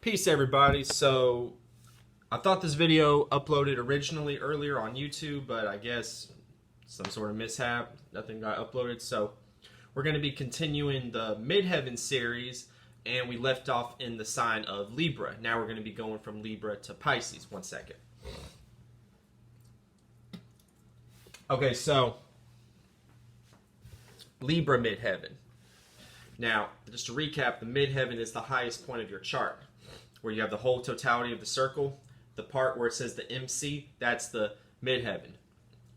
Peace, everybody. So I thought this video uploaded originally earlier on YouTube, but I guess some sort of mishap, nothing got uploaded. So we're going to be continuing the Midheaven series, and we left off in the sign of Libra. Now we're going to be going from Libra to Pisces. One second. Okay, so Libra Midheaven. Now, just to recap, the Midheaven is the highest point of your chart, where you have the whole totality of the circle. The part where it says the MC, that's the Midheaven.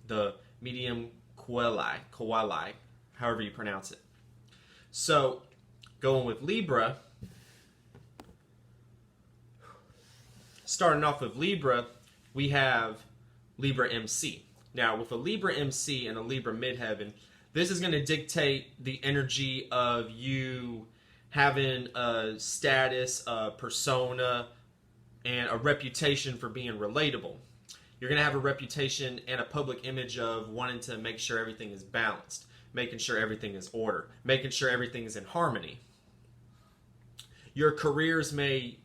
The medium koalai, however you pronounce it. So, going with Libra, starting off with Libra, we have Libra MC. Now, with a Libra MC and a Libra Midheaven, this is going to dictate the energy of you having a status, a persona, and a reputation for being relatable. You're going to have a reputation and a public image of wanting to make sure everything is balanced, making sure everything is order, making sure everything is in harmony. Your careers may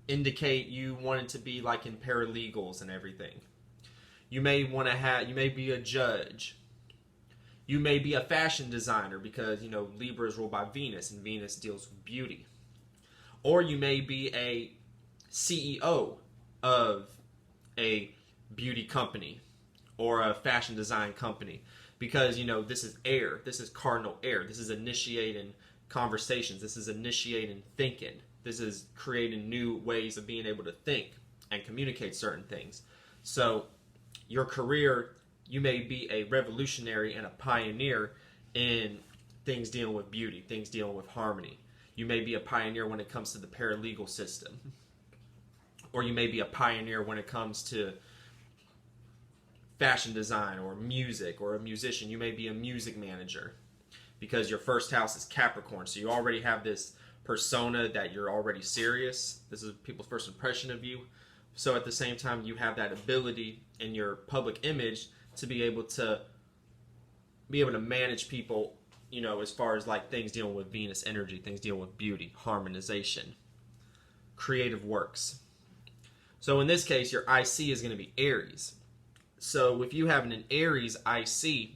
indicate you wanting to be like in paralegals and everything. You may be a judge. You may be a fashion designer because, Libra is ruled by Venus, and Venus deals with beauty. Or you may be a CEO of a beauty company or a fashion design company because, this is air. This is cardinal air. This is initiating conversations. This is initiating thinking. This is creating new ways of being able to think and communicate certain things. So your career, you may be a revolutionary and a pioneer in things dealing with beauty, things dealing with harmony. You may be a pioneer when it comes to the paralegal system. Or you may be a pioneer when it comes to fashion design or music, or a musician. You may be a music manager because your first house is Capricorn. So you already have this persona that you're already serious. This is people's first impression of you. So at the same time, you have that ability in your public image to be able to manage people, as far as like things dealing with Venus energy, things dealing with beauty, harmonization, creative works. So in this case, your IC is going to be Aries. So if you have an Aries IC,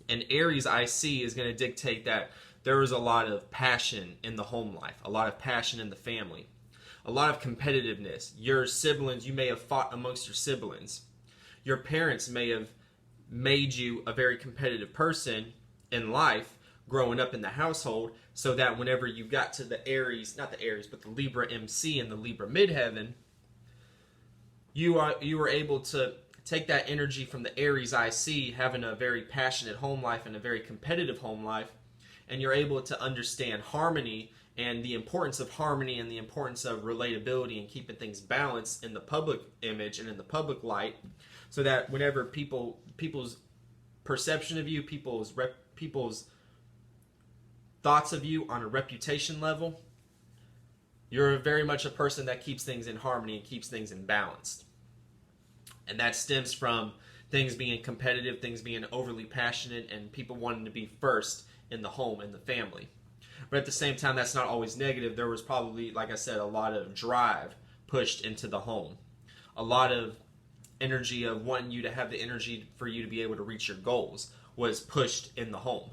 an Aries IC is going to dictate that there is a lot of passion in the home life, a lot of passion in the family, a lot of competitiveness. Your siblings, you may have fought amongst your siblings. Your parents may have made you a very competitive person in life growing up in the household, so that whenever you got to the Aries, not the Aries, but the Libra MC and the Libra Midheaven, you were able to take that energy from the Aries IC, having a very passionate home life and a very competitive home life, and you're able to understand harmony and the importance of harmony and the importance of relatability and keeping things balanced in the public image and in the public light, so that whenever people's perception of you, people's thoughts of you on a reputation level, you're very much a person that keeps things in harmony and keeps things in balance. And that stems from things being competitive, things being overly passionate, and people wanting to be first in the home and the family. But at the same time, that's not always negative. There was probably, like I said, a lot of drive pushed into the home. A lot of energy of wanting you to have the energy for you to be able to reach your goals was pushed in the home.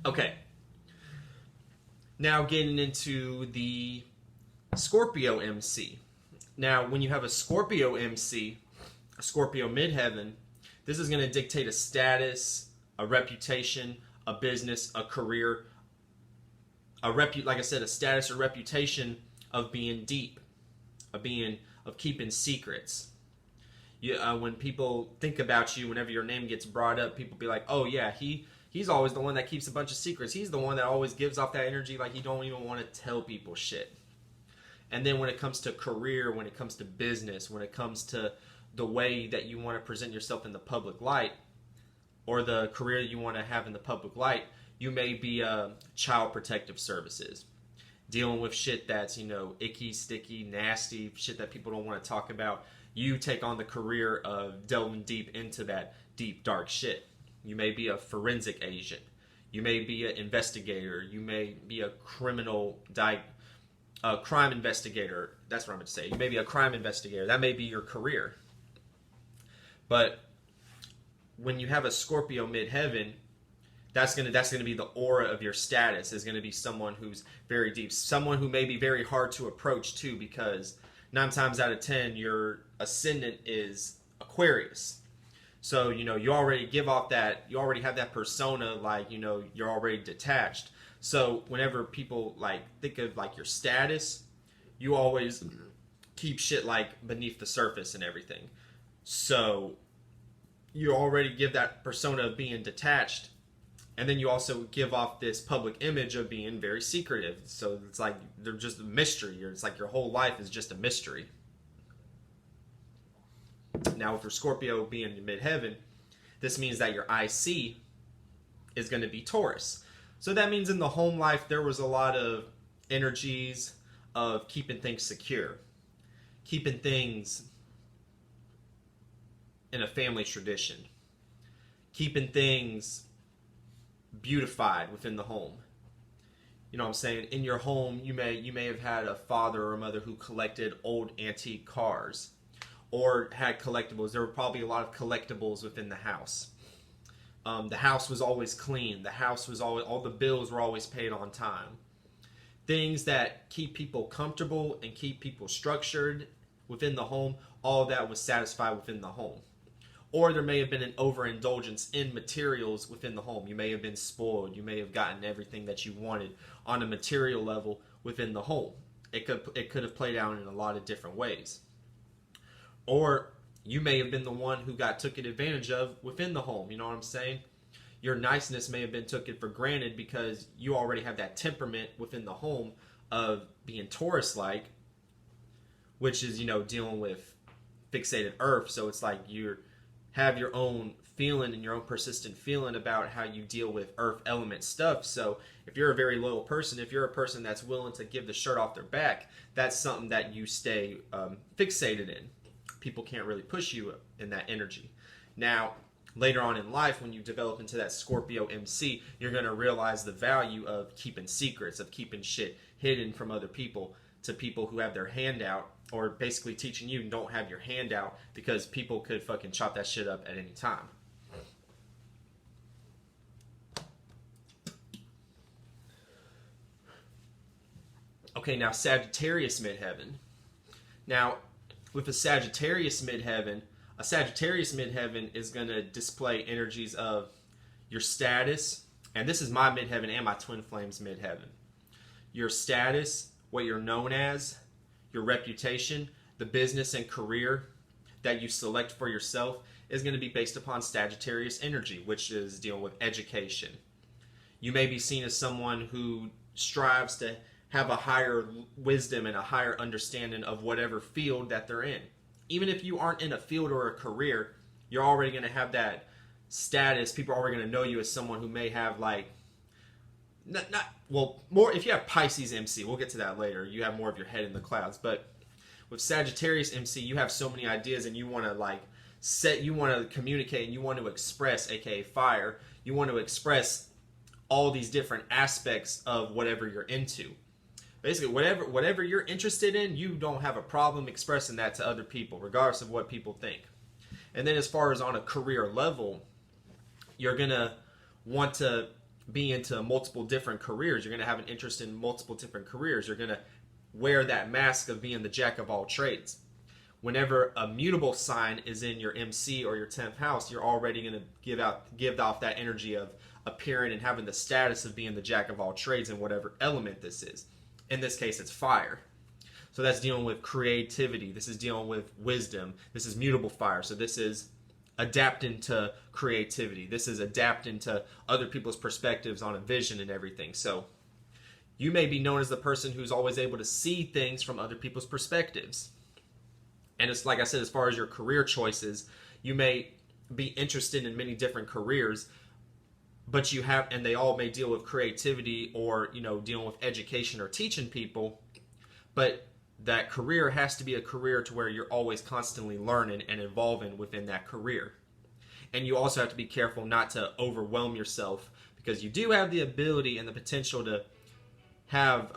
Okay. Now getting into the Scorpio MC. Now, when you have a Scorpio MC, a Scorpio Midheaven, this is going to dictate a status, a reputation, a business, a career, like I said, a status or reputation of being deep, of keeping secrets. When people think about you, whenever your name gets brought up, people be like, "Oh yeah, he's always the one that keeps a bunch of secrets. He's the one that always gives off that energy like he don't even want to tell people shit." And then when it comes to career, when it comes to business, when it comes to the way that you want to present yourself in the public light, or the career you want to have in the public light, you may be child protective services, dealing with shit that's, icky, sticky, nasty, shit that people don't want to talk about. You take on the career of delving deep into that deep, dark shit. You may be a forensic agent. You may be an investigator. You may be a crime investigator. That's what I'm going to say. You may be a crime investigator. That may be your career. But when you have a Scorpio midheaven, that's gonna be the aura of your status. Is gonna be someone who's very deep, someone who may be very hard to approach too, because 9 times out of 10 your ascendant is Aquarius. So you already give off that, you already have that persona, like you're already detached. So whenever people like think of like your status, you always keep shit like beneath the surface and everything. So you already give that persona of being detached. And then you also give off this public image of being very secretive. So it's like they're just a mystery. It's like your whole life is just a mystery. Now, with your Scorpio being in midheaven, this means that your IC is going to be Taurus. So that means in the home life, there was a lot of energies of keeping things secure, keeping things in a family tradition, keeping things beautified within the home. You know what I'm saying? In your home, you may have had a father or a mother who collected old antique cars or had collectibles. There were probably a lot of collectibles within the house. The house was always clean. The house was always, all the bills were always paid on time. Things that keep people comfortable and keep people structured within the home, all of that was satisfied within the home. Or there may have been an overindulgence in materials within the home. You may have been spoiled. You may have gotten everything that you wanted on a material level within the home. It could have played out in a lot of different ways. Or you may have been the one who got taken advantage of within the home. You know what I'm saying? Your niceness may have been taken for granted because you already have that temperament within the home of being Taurus-like, which is, dealing with fixated earth. So it's like you have your own feeling and your own persistent feeling about how you deal with earth element stuff. So if you're a very loyal person, if you're a person that's willing to give the shirt off their back, that's something that you stay fixated in. People can't really push you in that energy. Now, later on in life, when you develop into that Scorpio MC, you're going to realize the value of keeping secrets, of keeping shit hidden from other people, to people who have their hand out, or basically teaching you don't have your hand out because people could fucking chop that shit up at any time. Okay, now Sagittarius midheaven. Now, with a Sagittarius midheaven is going to display energies of your status, and this is my midheaven and my twin flames midheaven. Your status, what you're known as, your reputation, the business and career that you select for yourself is going to be based upon Sagittarius energy, which is dealing with education. You may be seen as someone who strives to have a higher wisdom and a higher understanding of whatever field that they're in. Even if you aren't in a field or a career, you're already going to have that status. People are already going to know you as someone who may have like, more if you have Pisces MC, we'll get to that later. You have more of your head in the clouds. But with Sagittarius MC, you have so many ideas and you want to you want to communicate and you want to express, aka fire. You want to express all these different aspects of whatever you're into. Basically, whatever you're interested in, you don't have a problem expressing that to other people, regardless of what people think. And then as far as on a career level, you're going to want to be into multiple different careers. You're going to have an interest in multiple different careers. You're going to wear that mask of being the jack of all trades. Whenever a mutable sign is in your MC or your 10th house, you're already going to give off that energy of appearing and having the status of being the jack of all trades in whatever element this is. In this case, it's fire. So that's dealing with creativity. This is dealing with wisdom. This is mutable fire. So this is adapting to creativity. This is adapting to other people's perspectives on a vision and everything. So you may be known as the person who's always able to see things from other people's perspectives. And it's like I said, as far as your career choices, you may be interested in many different careers, but and they all may deal with creativity or, dealing with education or teaching people. But that career has to be a career to where you're always constantly learning and evolving within that career. And you also have to be careful not to overwhelm yourself, because you do have the ability and the potential to have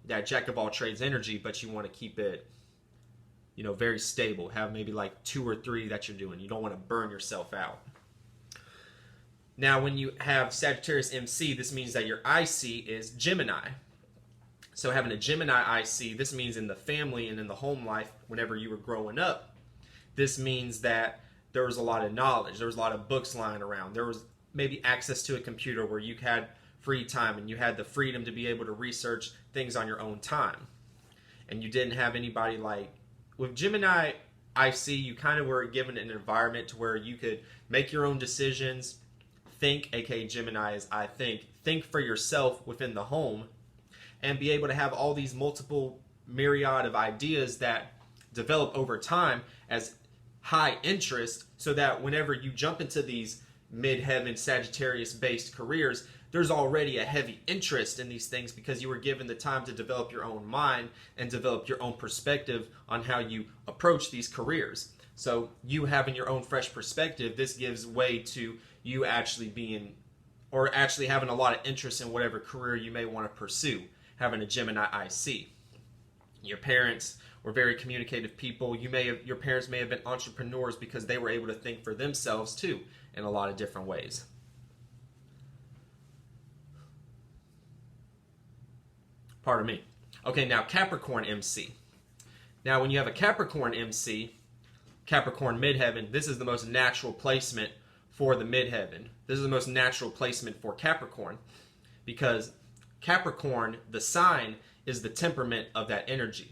that jack of all trades energy, but you want to keep it, you know, very stable. Have maybe like 2 or 3 that you're doing. You don't want to burn yourself out. Now, when you have Sagittarius MC, this means that your IC is Gemini. So having a Gemini IC, this means in the family and in the home life, whenever you were growing up, this means that there was a lot of knowledge. There was a lot of books lying around. There was maybe access to a computer where you had free time and you had the freedom to be able to research things on your own time. And you didn't have anybody like, with Gemini IC, you kind of were given an environment to where you could make your own decisions, think, aka Gemini is I think for yourself within the home, and be able to have all these multiple myriad of ideas that develop over time as high interest, so that whenever you jump into these midheaven Sagittarius based careers, there's already a heavy interest in these things because you were given the time to develop your own mind and develop your own perspective on how you approach these careers. So you having your own fresh perspective, this gives way to you actually being, or actually having a lot of interest in whatever career you may want to pursue, having a Gemini IC. Your parents were very communicative people. Your parents may have been entrepreneurs because they were able to think for themselves too in a lot of different ways. Pardon me. Okay, now Capricorn MC. Now when you have a Capricorn MC, Capricorn midheaven, this is the most natural placement for the midheaven. This is the most natural placement for Capricorn because Capricorn, the sign, is the temperament of that energy.